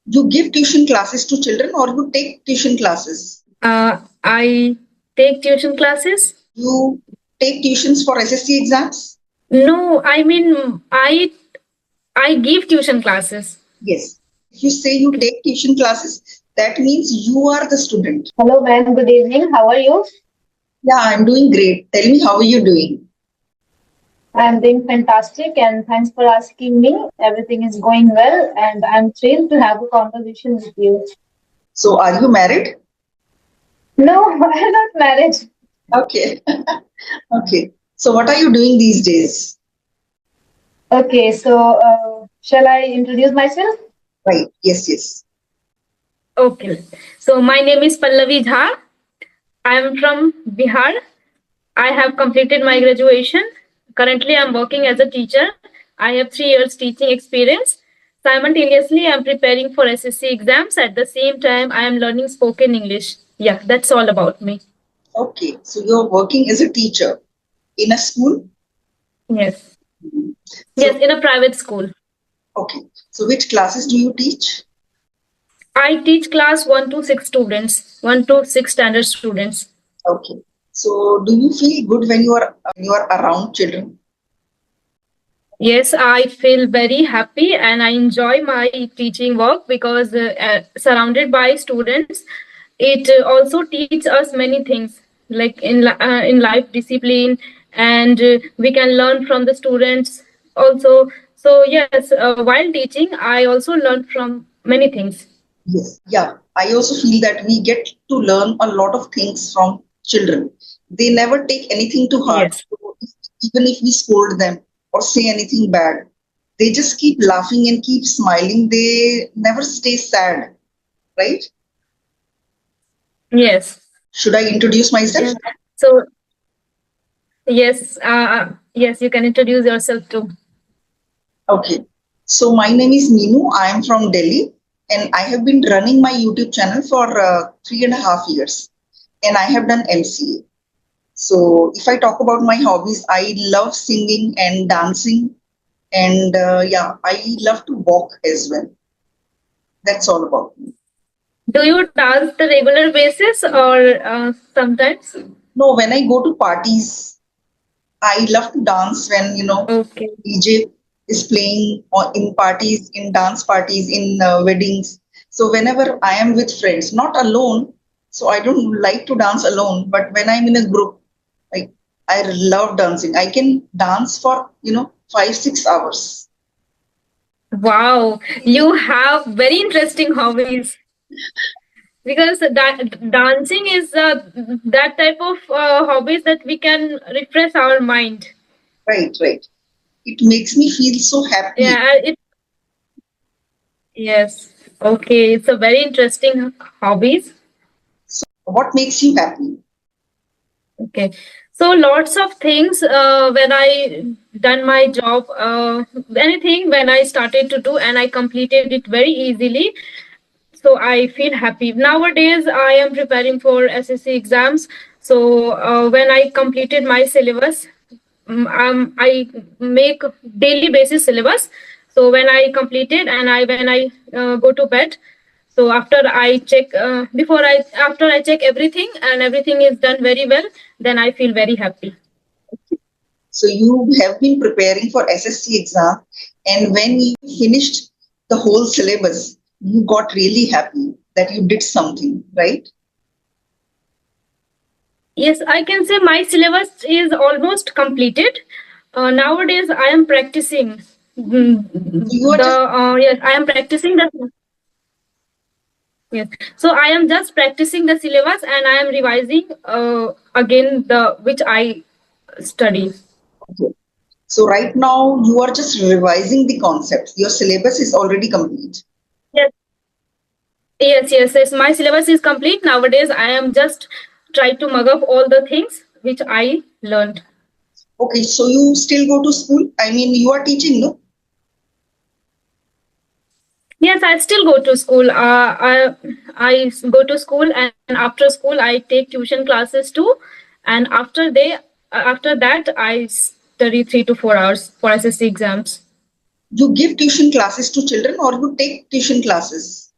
You give tuition classes to children or you take tuition classes? I take tuition classes. You take tuitions for SSC exams? No, I mean I give tuition classes. Yes. If you say you take tuition classes, that means you are the student. Hello, ma'am. Good evening. How are you? Yeah, I'm doing great. Tell me, how are you doing? I'm doing fantastic, and thanks for asking me. Everything is going well, and I'm thrilled to have a conversation with you. So, are you married? No, I'm not married. Okay. Okay. So, what are you doing these days? Okay, so shall I introduce myself? Right. Yes, yes. Okay. So my name is Pallavi Jha. I am from Bihar. I have completed my graduation. Currently, I'm working as a teacher. I have 3 years teaching experience. Simultaneously, I'm preparing for SSC exams. At the same time, I am learning spoken English. Yeah, that's all about me. Okay. So, you're working as a teacher in a school? Yes. So, Yes, in a private school. okay. So, which classes do you teach? I teach class 1 to 6 students, 1 to 6 standard students. Okay. So, do you feel good when you are around children? Yes, I feel very happy and I enjoy my teaching work because surrounded by students, it also teaches us many things like in life discipline, and we can learn from the students also. So yes, while teaching, I also learn from many things. Yes, yeah. I also feel that we get to learn a lot of things from children. They never take anything to heart. Yes, So even if we scold them or say anything bad, they just keep laughing and keep smiling. They never stay sad, right? yes, Should I introduce myself? yeah. So yes, yes, you can introduce yourself too. Okay. So my name is Meenu. I am from Delhi and I have been running my YouTube channel for 3.5 years and I have done MCA. So, if I talk about my hobbies, I love singing and dancing, and yeah, I love to walk as well. That's all about me. Do you dance the regular basis or sometimes? No, when I go to parties, I love to dance when Okay. DJ is playing in parties, in dance parties, in weddings. So whenever I am with friends, not alone, so I don't like to dance alone. But when I'm in a group, like I love dancing. I can dance for 5-6 hours. Wow, you have very interesting hobbies because dancing is that type of hobbies that we can refresh our mind. Right, right. It makes me feel so happy. Yeah, yes. Okay, it's a very interesting hobbies. What makes you happy? Okay, so lots of things when I done my job, anything when I started to do and I completed it very easily. So I feel happy. Nowadays, I am preparing for SSC exams. So when I completed my syllabus, I make daily basis syllabus. So when I completed and I when I go to bed, so after I check before I after I check everything and everything is done very well, then I feel very happy. So you have been preparing for SSC exam, and when you finished the whole syllabus, you got really happy that you did something, right? Yes, I can say my syllabus is almost completed. Nowadays, I am practicing So you are the just yes, I am practicing the yes. So I am just practicing the syllabus and I am revising again the which I study. okay. So right now you are just revising the concepts. Your syllabus is already complete. Yes, yes. My syllabus is complete nowadays. I am just try to mug up all the things which I learned. Okay, so you still go to school? I mean, you are teaching, no? Yes, I still go to school. I go to school, and after school, I take tuition classes too. And after that, I study 3 to 4 hours for SSC exams. You give tuition classes to children or you take tuition classes?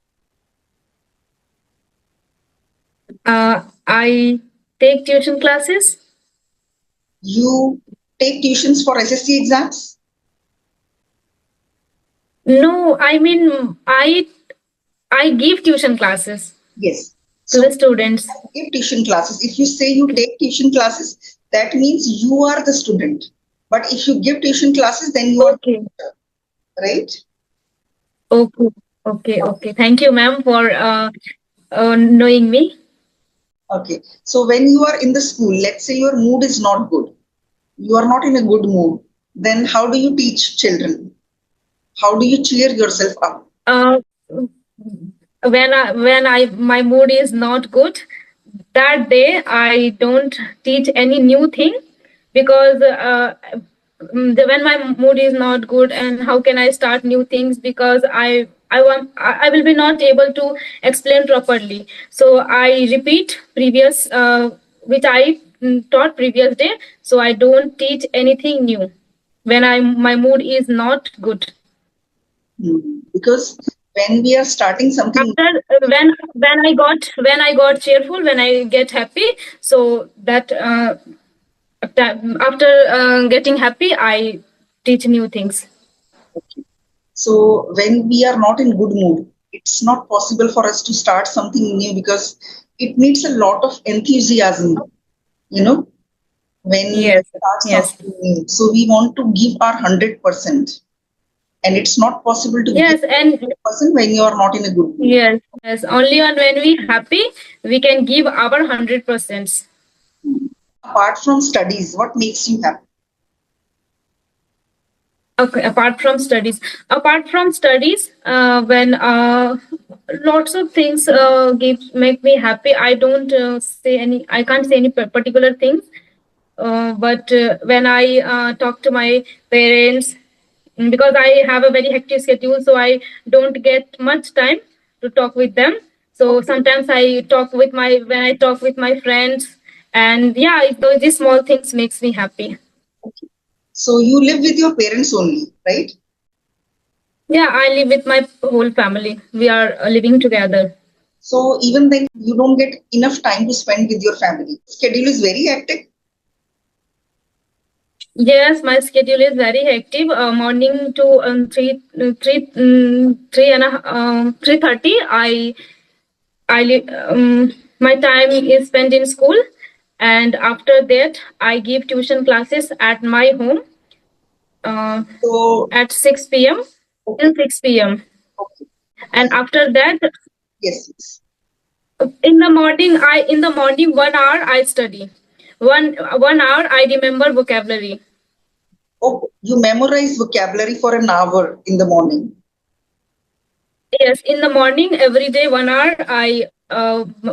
I take tuition classes. You take tuitions for SSC exams? No, I mean I give tuition classes Yes. to So the students. give tuition classes. If you say you take tuition classes, that means you are the student. But if you give tuition classes, then you are Okay. right. Okay. Okay. Okay. Thank you, ma'am, for knowing me. Okay. So when you are in the school, let's say your mood is not good, you are not in a good mood, then how do you teach children? How do you cheer yourself up? Uh, when I my mood is not good, that day I don't teach any new thing, because when my mood is not good, and how can I start new things, because I will be not able to explain properly, so I repeat previous which I taught previous day, so I don't teach anything new when I my mood is not good. Because when we are starting something, After when I got cheerful, when I get happy, so that after getting happy, I teach new things. so when we are not in good mood, it's not possible for us to start something new because it needs a lot of enthusiasm, you know, when we Yes, start yes, something new. So we want to give our 100%. And it's not possible to give yes, and 100% when you are not in a good mood. yes, yes, only on when we happy we can give our 100%. Apart from studies, what makes you happy? Okay, apart from studies, when lots of things give make me happy. I can't say any particular things, but when I talk to my parents, because I have a very hectic schedule, so I don't get much time to talk with them. So Okay. sometimes I talk with my when I talk with my friends, and yeah, these small things makes me happy. Okay. So you live with your parents only, right? Yeah, I live with my whole family. We are living together. So even then you don't get enough time to spend with your family. Schedule is very hectic. Yes, my schedule is very hectic. Morning to 3:30. My time is spent in school, and after that, I give tuition classes at my home uh, So at 6 p.m. okay, till 6 p.m. okay. And after that, Yes, yes. in the morning 1 hour I study. One hour I remember vocabulary. Okay. You memorize vocabulary for an hour in the morning. Yes, in the morning every day 1 hour I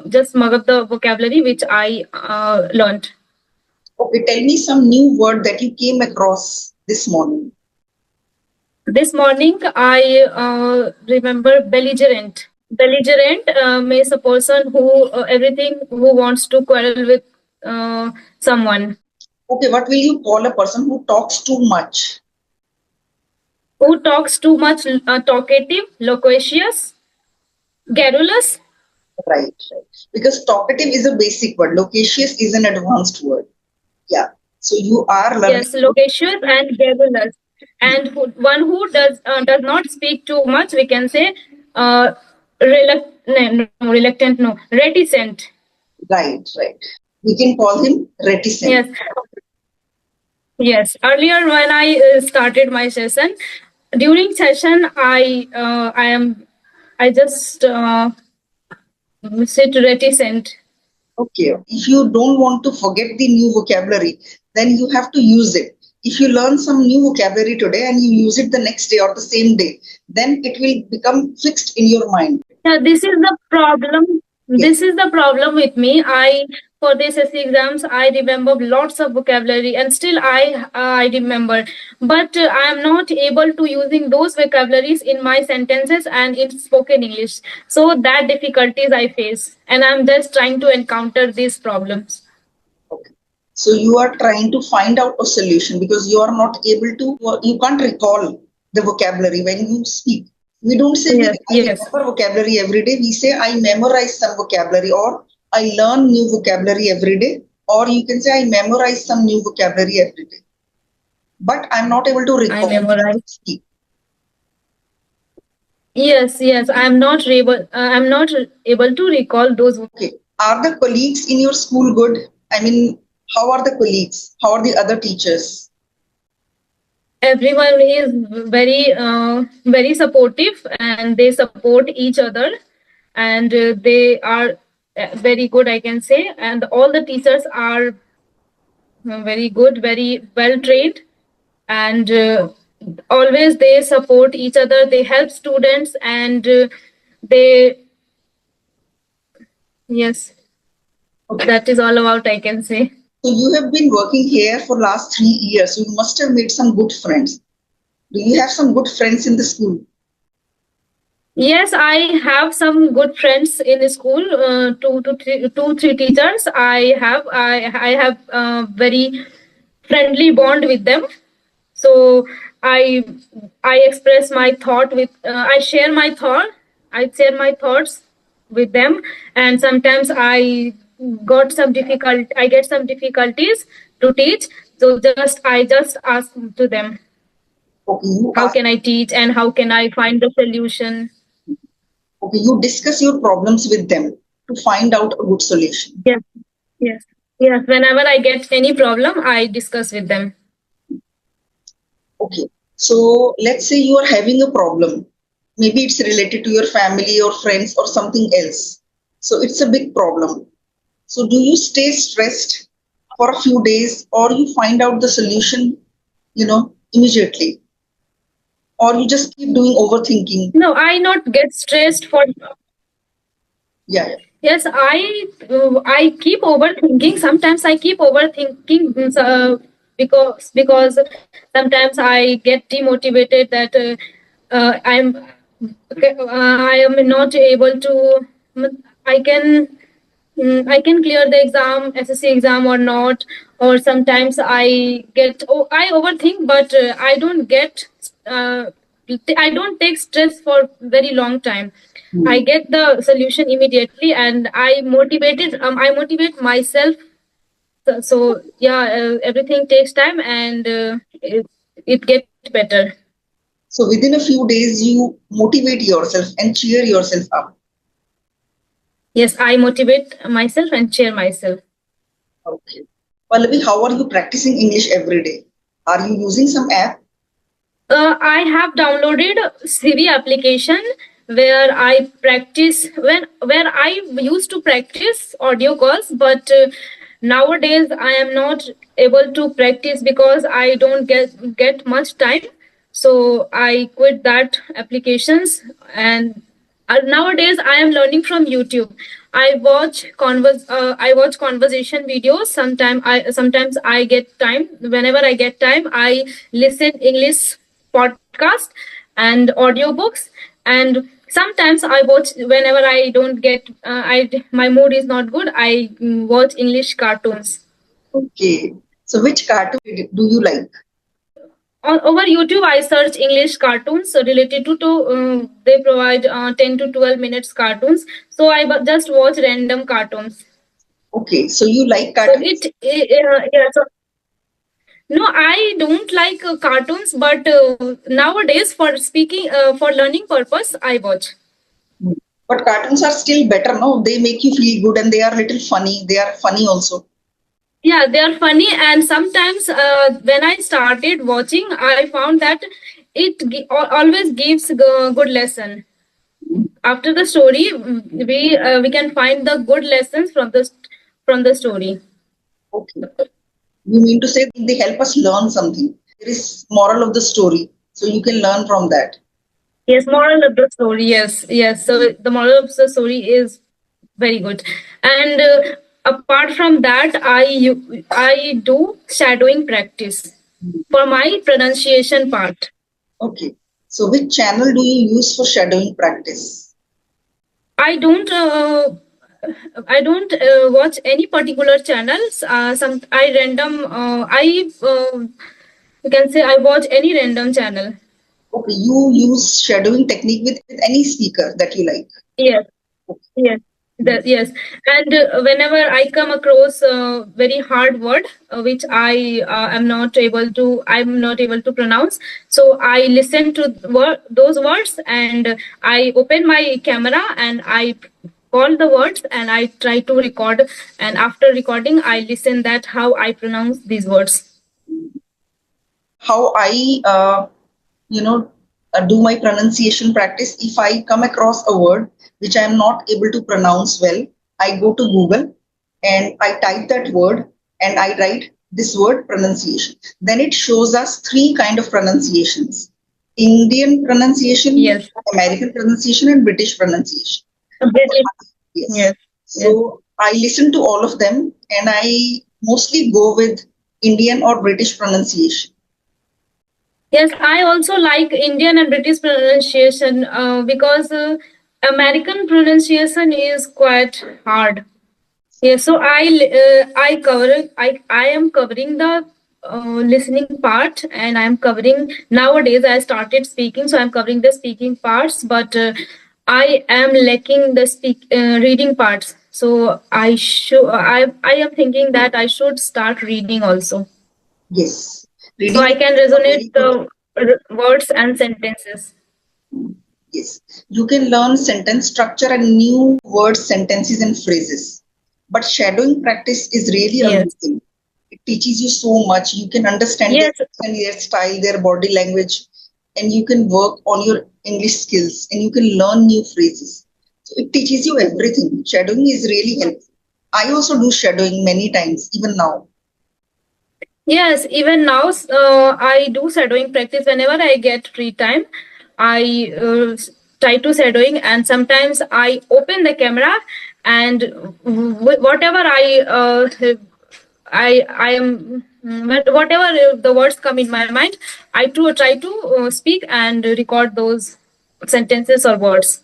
just mug up the vocabulary which I learned. Okay, tell me some new word that you came across this morning. This morning I remember belligerent. Belligerent means a person who everything who wants to quarrel with someone. Okay, what will you call a person who talks too much? Who talks too much, talkative, loquacious, garrulous. Right, right. Because talkative is a basic word, loquacious is an advanced word. Yeah. So you are learning. Yes, loquacious and garrulous. And one who does not speak too much, we can say reluctant, no, reticent. Right, right. We can call him reticent. Yes, yes. Earlier, when I started my session, during session, I just sit reticent. Okay. If you don't want to forget the new vocabulary, then you have to use it. If you learn some new vocabulary today and you use it the next day or the same day, then it will become fixed in your mind. Yeah, this is the problem. Yes. This is the problem with me. For the SSC exams, I remember lots of vocabulary, and still I remember, but I am not able to using those vocabularies in my sentences and in spoken English. So that difficulties I face, and I'm just trying to encounter these problems. Okay. So you are trying to find out a solution because you are not able to, you can't recall the vocabulary when you speak. We don't say Yes, I yes, remember vocabulary every day. We say I memorize some vocabulary or I learn new vocabulary every day, or you can say I memorize some new vocabulary every day. But I'm not able to I recall what I memorize. speak. Yes, yes. I'm not able to recall those. Okay. Are the colleagues in your school good? I mean, how are the colleagues? How are the other teachers? Everyone is very supportive, and they support each other, and they are very good, I can say. And all the teachers are very good, very well trained, and always they support each other, they help students, and they yes, Okay. that is all about, I can say. So you have been working here for last 3 years. You must have made some good friends. Do you have some good friends in the school? Yes, I have some good friends in the school. Two, three teachers. I have very friendly bond with them. So I I express my thought with. I share my thought. I share my thoughts with them, and sometimes I get some difficulties to teach. So I just ask to them, Okay, you how ask, can I teach and how can I find the solution. okay, you discuss your problems with them to find out a good solution. Yes, yes, yes. Whenever I get any problem, I discuss with them. Okay, so let's say you are having a problem. Maybe it's related to your family or friends or something else. So it's a big problem. So do you stay stressed for a few days or you find out the solution, immediately? Or you just keep doing overthinking? No, I not get stressed for. Yeah, yeah. Yes, I keep overthinking. Sometimes I keep overthinking because sometimes I get demotivated that I am not able to. I can I can clear the exam, SSC exam or not. Or sometimes I overthink, but uh, I don't take stress for very long time. I Hmm. get the solution immediately, and I motivate myself. So yeah, everything takes time, and it gets better. So within a few days, you motivate yourself and cheer yourself up. Yes, I motivate myself and cheer myself. Okay. Pallavi, how are you practicing English every day? Are you using some app? I have downloaded CV application where I practice where I used to practice audio calls, but nowadays I am not able to practice because I don't get much time. So I quit that applications, and nowadays I am learning from YouTube. I watch conversation videos. Sometimes I get time. Whenever I get time, I listen English podcast and audiobooks. And sometimes I watch whenever I don't get my mood is not good. I watch English cartoons. Okay. So which cartoon do you like? Over YouTube, I search English cartoons related to they provide 10 to 12 minutes cartoons. So just watch random cartoons. Okay. So you like So cartoons? yeah. So no, I don't like cartoons, but nowadays for learning purpose, I watch. Hmm. But cartoons are still better, no? They make you feel good and they are little funny. They are funny also. Yeah, they are funny, and sometimes when I started watching, I found that always gives good lesson. After the story, we can find the good lessons from the story. Okay. You mean to say they help us learn something. There is moral of the story. So you can learn from that. Yes, moral of the story. Yes, yes. So the moral of the story is very good. And apart from that, I do shadowing practice for my pronunciation part. Okay. So which channel do you use for shadowing practice? I don't. I don't watch any particular channels. Some I random. I You can say I watch any random channel. Okay. You use shadowing technique with any speaker that you like. Yes, yes, Yes, and whenever I come across a very hard word which I'm not able to pronounce, so I listen to those words, and I open my camera and I call the words and I try to record. And after recording, I listen that how I pronounce these words. How I, you know, do my pronunciation practice. If I come across a word which I am not able to pronounce well, I go to Google and I type that word and I write this word pronunciation. Then it shows us three kind of pronunciations: Indian pronunciation, Yes. American pronunciation, and British pronunciation. British. Yes. Yes. Yes. So I listen to all of them and I mostly go with Indian or British pronunciation. Yes, I also like Indian and British pronunciation because American pronunciation is quite hard. Yes, so I am covering the listening part, and I am covering nowadays. I started speaking, so I am covering the speaking parts, but I am lacking the reading parts. So I am thinking that I should start reading also, Yes. so Reading I is can a very resonate good. the words and sentences. Yes. You can learn sentence structure and new words, sentences, and phrases. But shadowing practice is really Yes. amazing. It teaches you so much. You can understand Yes. their style, their body language, and you can work on your English skills and you can learn new phrases. So it teaches you everything. Shadowing is really helpful. I also do shadowing many times, even now. Yes, even now I do shadowing practice whenever I get free time. I try to shadowing, and sometimes I open the camera and whatever I am whatever the words come in my mind, I try to speak and record those sentences or words.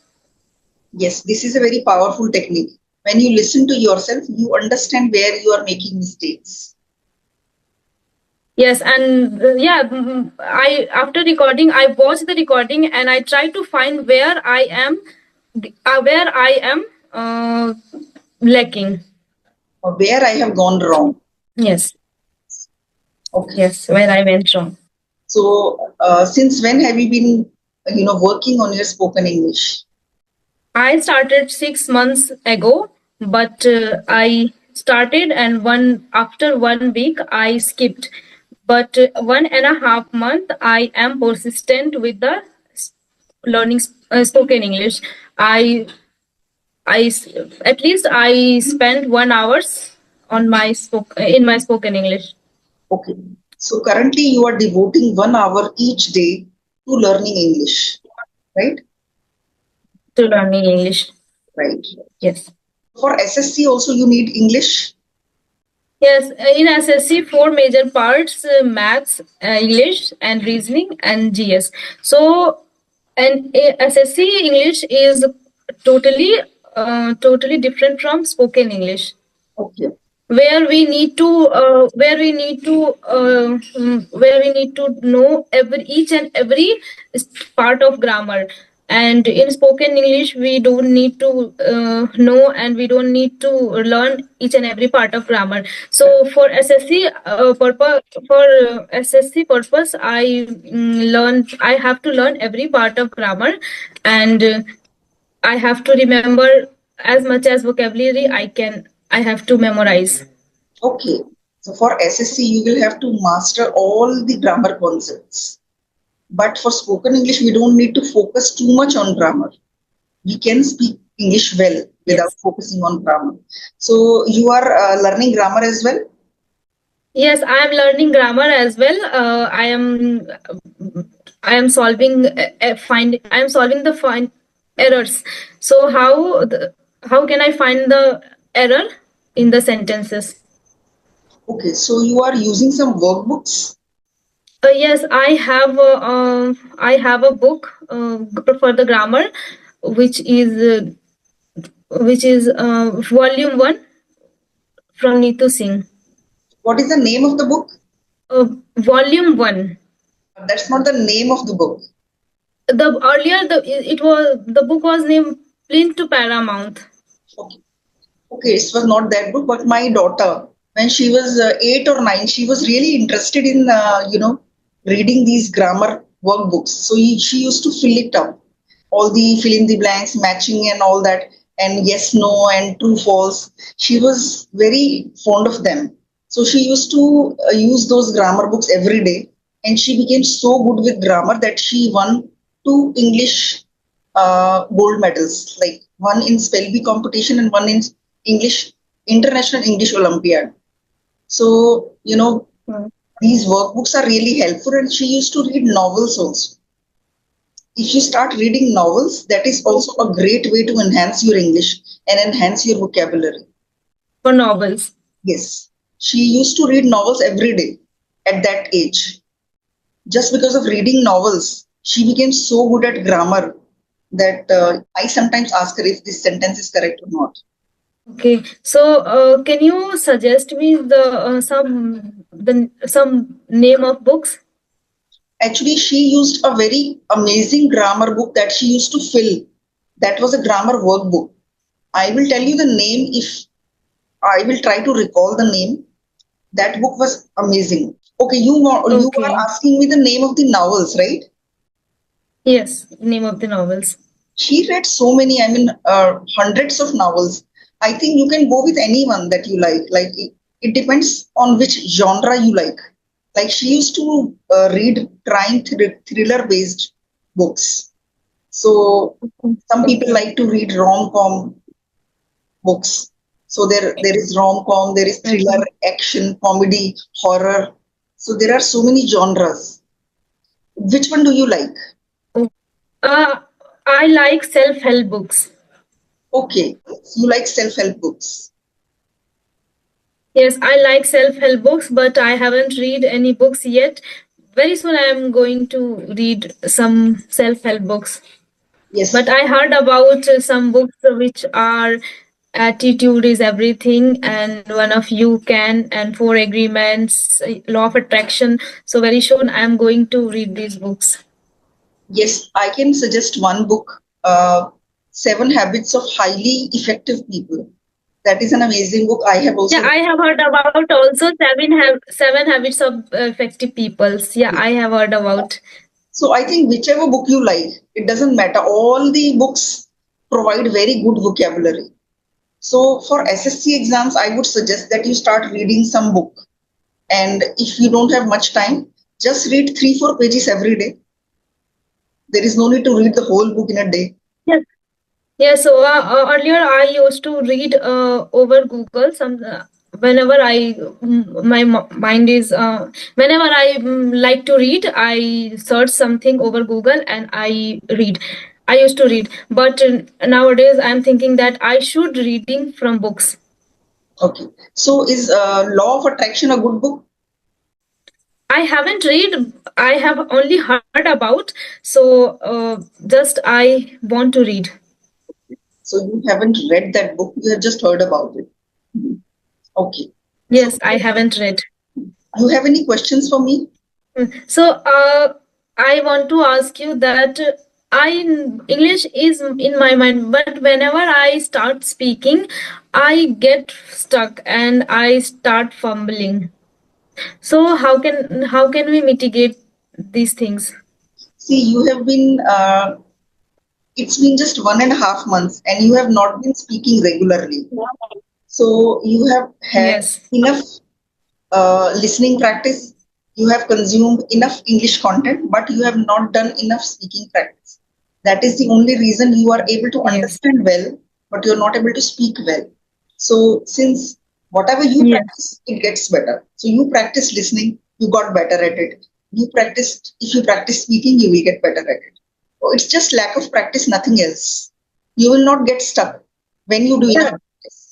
Yes, this is a very powerful technique. When you listen to yourself, you understand where you are making mistakes. Yes, and I after recording, I watch the recording and I try to find where I am lacking. Or where I have gone wrong. Yes, Okay. yes, where I went wrong. So, since when have you been, working on your spoken English? I started 6 months ago, but I started and one after 1 week I skipped. But 1.5 month I am persistent with the learning spoken English. I at least I spend 1 hours on in my spoken English Okay. So currently you are devoting 1 hour each day to learning English, right? to learning English. Right. Yes. For SSC also you need English. Yes, in SSC, four major parts: maths, English, and reasoning, and GS. So, and SSC English is totally, totally different from spoken English, Okay. where we need to know each and every part of grammar. And in spoken English we don't need to know, and we don't need to learn each and every part of grammar. So for SSC purpose, I have to learn every part of grammar, and I have to remember as much as vocabulary I have to memorize. Okay. So for SSC you will have to master all the grammar concepts. But for spoken English, we don't need to focus too much on grammar. We can speak English well without Yes. focusing on grammar. So you are learning grammar as well. Yes, I am learning grammar as well. I am solving I am solving the find errors. So how can I find the error in the sentences? Okay, so you are using some workbooks. Yes, I have a book for the grammar, which is volume 1 from Neetu Singh. What is the name of the book? Volume 1. That's not the name of the book. The earlier the it was the book was named Plint to Paramount. Okay. Okay, it was not that book, but my daughter, when she was 8 or 9, she was really interested in, reading these grammar workbooks. So she used to fill it up, all the fill in the blanks, matching and all that, and yes, no, and true, false. She was very fond of them. So she used to use those grammar books every day, and she became so good with grammar that she won two English gold medals, like one in spell bee competition and one in English International English Olympiad. So these workbooks are really helpful, and she used to read novels also. If you start reading novels, that is also a great way to enhance your English and enhance your vocabulary. For novels. Yes, she used to read novels every day at that age. Just because of reading novels, she became so good at grammar that I sometimes ask her if this sentence is correct or not. Okay, so can you suggest me some name of books? Actually, she used a very amazing grammar book that she used to fill. That was a grammar workbook. I will tell you the name if I will try to recall the name. That book was amazing. Okay, you are Okay. asking me the name of the novels, right? Yes, name of the novels. She read so many, I mean, hundreds of novels. I think you can go with anyone that you like. Like it depends on which genre you like. Like she used to read crime thriller based books. So some people Okay. like to read rom-com books. So there is rom-com, there is thriller, Okay. action, comedy, horror. So there are so many genres. Which one do you like? Uh, I like self-help books. Okay, you like self-help books. Yes, I like self-help books, but I haven't read any books yet. Very soon I am going to read some self-help books. But Yes, I heard about some books which are attitude is everything and one of you can and four agreements, law of attraction. So very soon I am going to read these books. yes, I can suggest one book, Seven Habits of Highly Effective People. That is an amazing book. I have Yeah, also read. I have heard about also seven habits of effective peoples. Yeah, It. I have heard about. So I think whichever book you like, it doesn't matter. All the books provide very good vocabulary. So for SSC exams, I would suggest that you start reading some book. And if you don't have much time, just read 3 4 pages every day. There is no need to read the whole book in a day. Yes. Yeah, so earlier I used to read over Google. Whenever my mind is whenever I like to read, I search something over Google and I read. I used to read, but nowadays I'm thinking that I should reading from books. Okay. So is Law of Attraction a good book? I haven't read. I have only heard about. So just I want to read. So you haven't read that book, you have just heard about it. Mhm. Okay. So Yes, I haven't read. you have any questions for me? So, I want to ask you that I English is in my mind, but whenever I start speaking, I get stuck and I start fumbling. So, how can we mitigate these things? See, you have been, it's been just 1.5 months and you have not been speaking regularly. So you have had Yes. enough listening practice, you have consumed enough English content, but you have not done enough speaking practice. That is the only reason you are able to Yes. understand well, but you're not able to speak well. So, since whatever you Yes. practice, it gets better. So, you practice listening, you got better at it. If you practice speaking, you will get better at it. So it's just lack of practice, nothing else. You will not get stuck when you do enough Yeah. practice.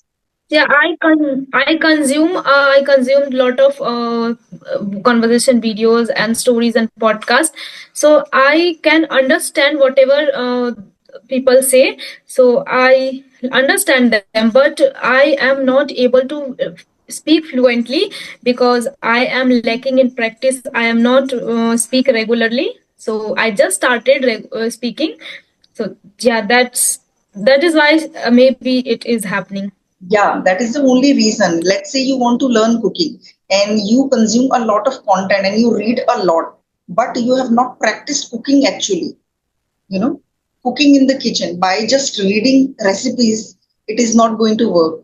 Yeah, I consumed lot of conversation videos and stories and podcasts, so I can understand whatever people say. So I understand them, but I am not able to speak fluently because I am lacking in practice. I am not speak regularly, so I just started speaking. So yeah, that is why maybe it is happening. Yeah, that is the only reason. Let's say you want to learn cooking and you consume a lot of content and you read a lot, but you have not practiced cooking actually, you know, cooking in the kitchen by just reading recipes, it is not going to work.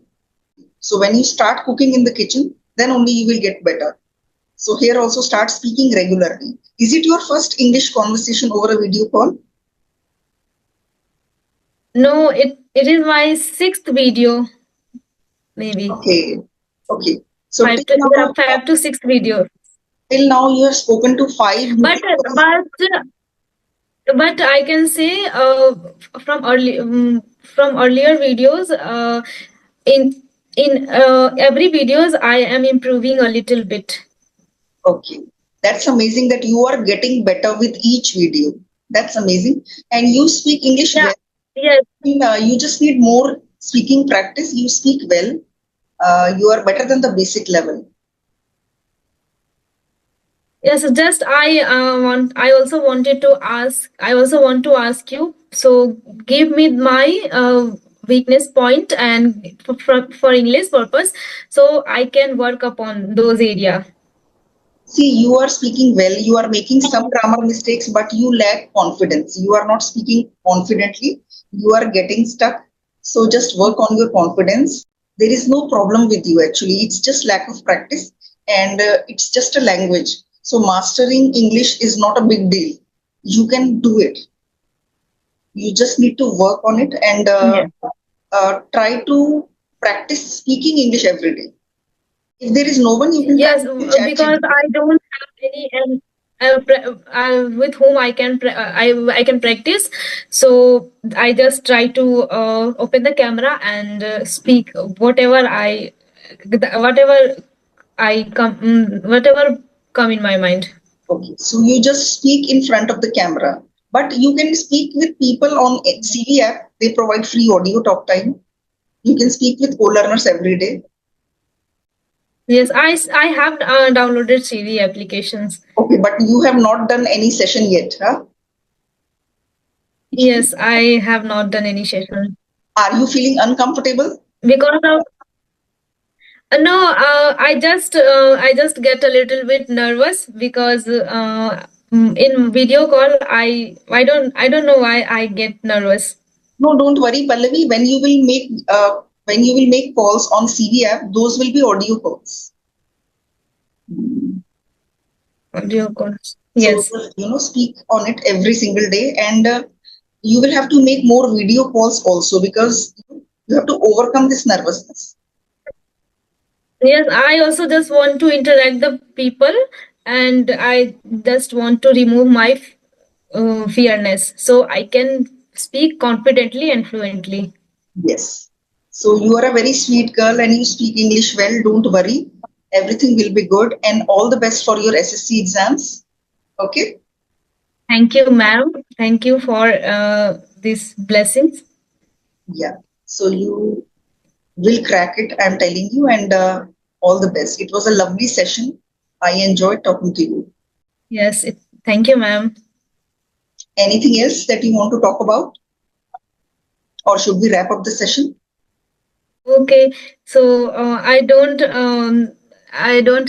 So when you start cooking in the kitchen, then only you will get better. So here also start speaking regularly. Is it your first English conversation over a video call? No, it is my sixth video, maybe Okay, okay. So yeah, 5 to 6 videos. till now you have spoken to five But YouTubers. but I can say from from earlier videos, in every videos I am improving a little bit. Okay, that's amazing that you are getting better with each video. That's amazing. And you speak English Yeah. well. Yes. You just need more speaking practice. You speak well. You are better than the basic level. Yes, just I also wanted to ask. I also want to ask you. So give me my weakness point and for English purpose, so I can work upon those area. See, you are speaking well. You are making some grammar mistakes, but you lack confidence. You are not speaking confidently. You are getting stuck. So just work on your confidence. There is no problem with you actually. It's just lack of practice and it's just a language. So mastering English is not a big deal. You can do it. You just need to work on it and Yeah. try to practice speaking English every day. If there is no one, you can try Yes, to chat because GPT. I don't have any with whom I can practice. So I just try to open the camera and speak whatever whatever come in my mind. Okay, so you just speak in front of the camera, but you can speak with people on CV app. They provide free audio talk time. You can speak with co-learners every day. Yes, I have downloaded CV applications. Okay, but you have not done any session yet, huh? Yes, I have not done any session Are you feeling uncomfortable? because of no, I just get a little bit nervous because in video call I don't know why I get nervous. No, don't worry, Pallavi. When you will make calls on CV app, those will be audio calls. Audio calls. So Yes. just, speak on it every single day, and you will have to make more video calls also because you have to overcome this nervousness. Yes, I also just want to interact the people, and I just want to remove my fearness so I can speak confidently and fluently. Yes. So you are a very sweet girl and you speak English well. Don't worry. Everything will be good and all the best for your SSC exams. Okay? Thank you, ma'am. Thank you for these blessings. Yeah. So you will crack it, I'm telling you, and all the best. It was a lovely session. I enjoyed talking to you. Yes, thank you, ma'am. Anything else that you want to talk about? Or should we wrap up the session? Okay, so I don't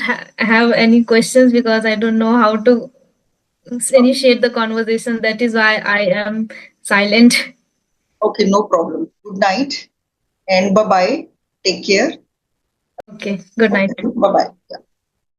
have any questions because I don't know how to initiate the conversation. That is why I am silent. Okay, no problem. Good night and bye bye. Take care. Okay, good night. Okay, bye bye.